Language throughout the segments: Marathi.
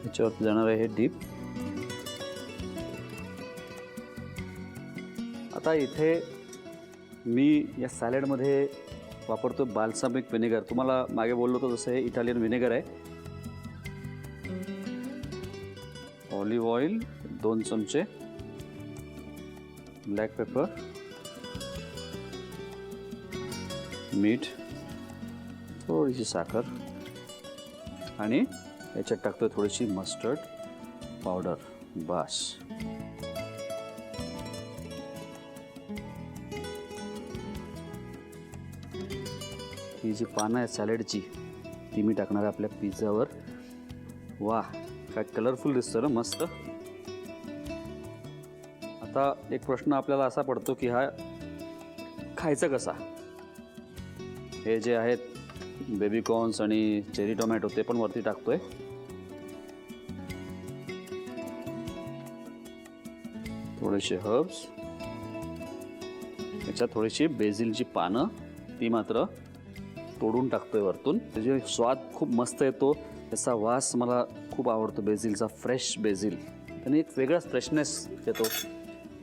याच्यावरती जाणार आहे हे डीप. आता इथे मी या सॅलडमध्ये वापरतो बाल्सामिक व्हिनेगर. तुम्हाला मागे बोललो होतो जसं हे इटालियन व्हिनेगर आहे. ऑलिव्ह ऑइल 2 चमचे, ब्लॅक पेपर, मीठ, थोडीशी साखर आणि याच्यात टाकतोय थोडीशी मस्टर्ड पावडर. बस. ही जी पानं आहेत सॅलडची ती मी टाकणार आहे आपल्या पिझ्झावर. वाह, काय कलरफुल दिसतं ना, मस्त. आता एक प्रश्न आपल्याला असा पडतो की हा खायचा कसा. हे जे आहेत बेबी कॉर्न्स आणि चेरी टोमॅटो ते पण वरती टाकतोय. थोडेसे हर्ब्स, याच्यात थोडीशी बेझिलची पानं ती मात्र तोडून टाकतोय वरतून. त्याचे स्वाद खूप मस्त येतो, त्याचा वास मला खूप आवडतो बेझिलचा. फ्रेश बेझिल त्याने एक वेगळाच फ्रेशनेस येतो,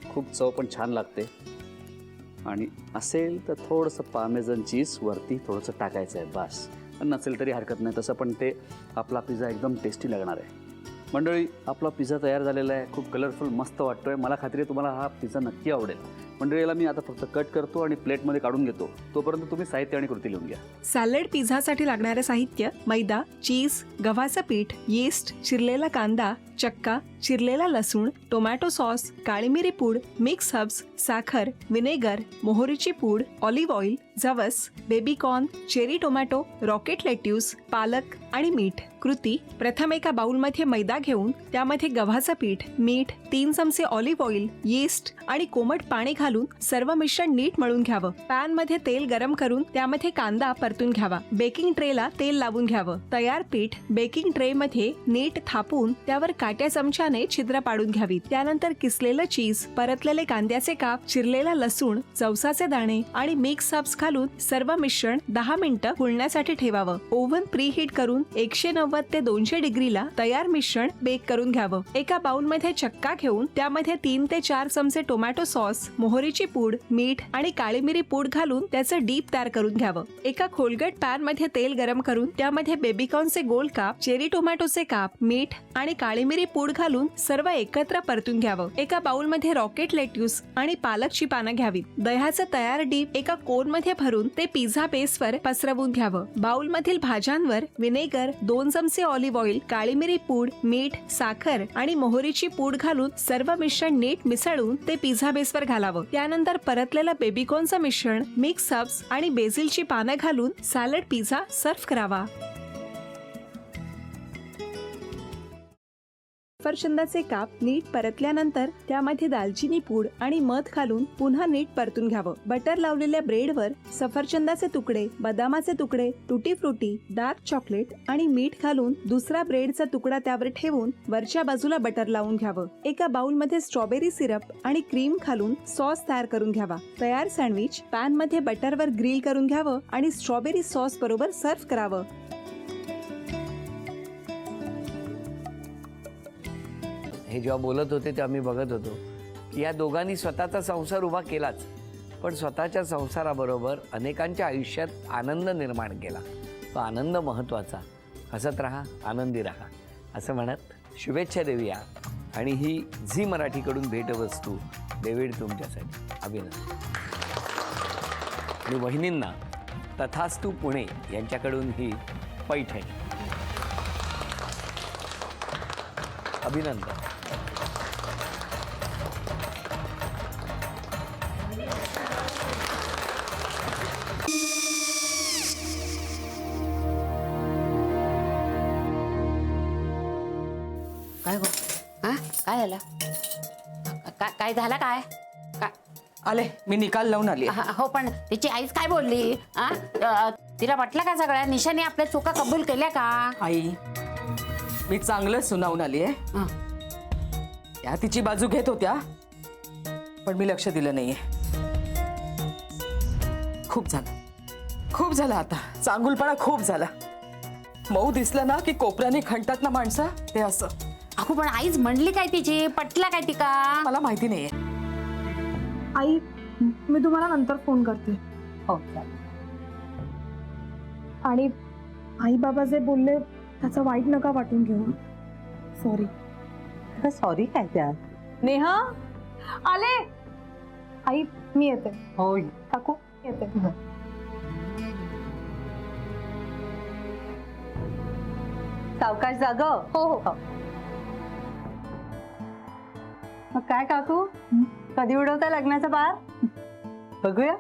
खूप चव पण छान लागते. आणि असेल तर थोडंसं पार्मेझन चीज वरती थोडंसं टाकायचं आहे बस. पण नसेल तरी हरकत नाही, तसं पण ते आपला पिझ्झा एकदम टेस्टी लागणार आहे. मंडळी, आपला पिझ्झा तयार झालेला आहे. खूप कलरफुल मस्त वाटतोय. मला खात्री आहे तुम्हाला हा पिझ्झा नक्की आवडेल. मंडळीला मी आता फक्त कट करतो आणि प्लेटमध्ये काढून घेतो. तोपर्यंत तुम्ही साहित्य आणि कृती लिहून घ्या. सॅलड पिझ्झासाठी लागणारे साहित्य: मैदा, चीज, गव्हाचं पीठ, यीस्ट, चिरलेला कांदा, चक्का, चिरलेला लसूण, टोमॅटो सॉस, काळी मिरी पूड, मिक्स हर्ब्स, साखर, विनेगर, मोहरीची पूड, ऑलिव्ह ऑइल, जवस, baby corn, cherry tomato, rocket lettuce, पालक आणि मीठ. कृती: प्रथम एका बाउलमध्ये मैदा घेऊन त्यामध्ये गव्हाचं पीठ, मीठ, 3 चमचे ऑलिव्ह ऑइल, यीस्ट आणि कोमट पाणी घालून सर्व मिश्रण नीट मळून घ्यावं. पॅन मध्ये तेल गरम करून त्यामध्ये कांदा परतून घ्यावा. बेकिंग ट्रेला तेल लावून घ्यावं. तयार पीठ बेकिंग ट्रे मध्ये नीट थापून त्यावर काट्या चमच्याने छिद्र पाडून घ्यावीत. त्यानंतर किसलेलं चीज, परतलेले कांद्याचे काप, चिरलेला लसूण, जवसाचे दाणे आणि मिक्स हर्ब्स घालून सर्व मिश्रण 10 मिनिटं फुलण्यासाठी ठेवावं. ओव्हन प्री हीट करून 190 ते 200 डिग्रीला तयार मिश्रण बेक करून घ्यावं. एका बाउल मध्ये चक्का घेऊन त्यामध्ये 3 ते 4 चमचे टोमॅटो सॉस, मोहरीची पूड, मीठ आणि काळी मिरी पूड घालून त्याचं डीप तयार करून घ्यावं. एका खोलगट पॅन मध्ये तेल गरम करून त्यामध्ये बेबीकॉर्नचे गोल काप, चेरी टोमॅटोचे काप, मीठ आणि काळी मिरी पूड घालून सर्व एकत्र परतून घ्यावं. एका बाउल मध्ये रॉकेट लेट्यूस आणि पालकची पानं घ्यावीत. दह्याचं तयार डीप एका कोन मध्ये भरून ते पिझ्झा बेसवर पसरवून घ्यावं. बाउल मधील भाज्यांवर विनेगर, 2 चमचे ऑलिव्ह ऑइल, काळी मिरी पूड, मीठ, साखर आणि मोहरीची पूड घालून सर्व मिश्रण नीट मिसळून ते पिझ्झा बेसवर घालावं. त्यानंतर परतलेलं बेबीकॉर्नचं मिश्रण, मिक्स हर्ब्स आणि बेझिलची पानं घालून सॅलड पिझ्झा सर्व्ह करावा. सफरचंदाचे काप नीट परतल्यानंतर त्यामध्ये दालचिनी पूड आणि मध घालून पुन्हा नीट परतून घ्यावं. बटर लावलेल्या ब्रेडवर सफरचंदाचे तुकडे, बदामाचे तुकडे, टुटी फ्रुटी, डार्क चॉकलेट आणि मीठ घालून दुसरा ब्रेडचा तुकडा त्यावर ठेवून वरच्या बाजूला बटर लावून घ्यावं. एका बाउल मध्ये स्ट्रॉबेरी सिरप आणि क्रीम घालून सॉस तयार करून घ्यावा. तयार सँडविच पॅन मध्ये बटरवर ग्रिल करून घ्यावं आणि स्ट्रॉबेरी सॉस बरोबर सर्व्ह करावं. हे जेव्हा बोलत होते तेव्हा मी बघत होतो की या दोघांनी स्वतःचा संसार उभा केलाच, पण स्वतःच्या संसाराबरोबर अनेकांच्या आयुष्यात आनंद निर्माण केला. तो आनंद महत्त्वाचा. हसत राहा, आनंदी राहा असं म्हणत शुभेच्छा देऊया. आणि ही झी मराठीकडून भेटवस्तू डेव्हिड तुमच्यासाठी. अभिनंदन. आणि वहिनींना तथास्तू पुणे यांच्याकडून ही पैठणी. अभिनंदन. काय गो? हा काय झालं? काय झालं? काय काय आले, मी निकाल लावून आली. हो, पण तिची आईच काय बोलली? तिला वाटलं का सगळ्या निशाने आपल्या चुका कबूल केल्या का? आई, मी चांगलं सुनावून आली आहे. त्या तिची बाजू घेत होत्या, पण मी लक्ष दिलं नाहीये. खूप झालं आता. चांगुलपणा खूप झाला. मऊ दिसलं ना की कोपऱ्याने खणतात ना माणसं, ते असं. अहो पण आईच म्हणली काय तिची, पटला काय तिका? मला माहिती नाहीये. आई मी तुम्हाला नंतर फोन करते. हो आणि आई बाबा जे बोलले त्याचं वाईट नका वाटून घेऊ. सॉरी. सॉरी काय त्या. नेहा आले. आई मी येते. हो काकू येते. सावकाश जाग. हो हो. मग काय काकू, कधी उडवता लग्नाचा बार? बघूया.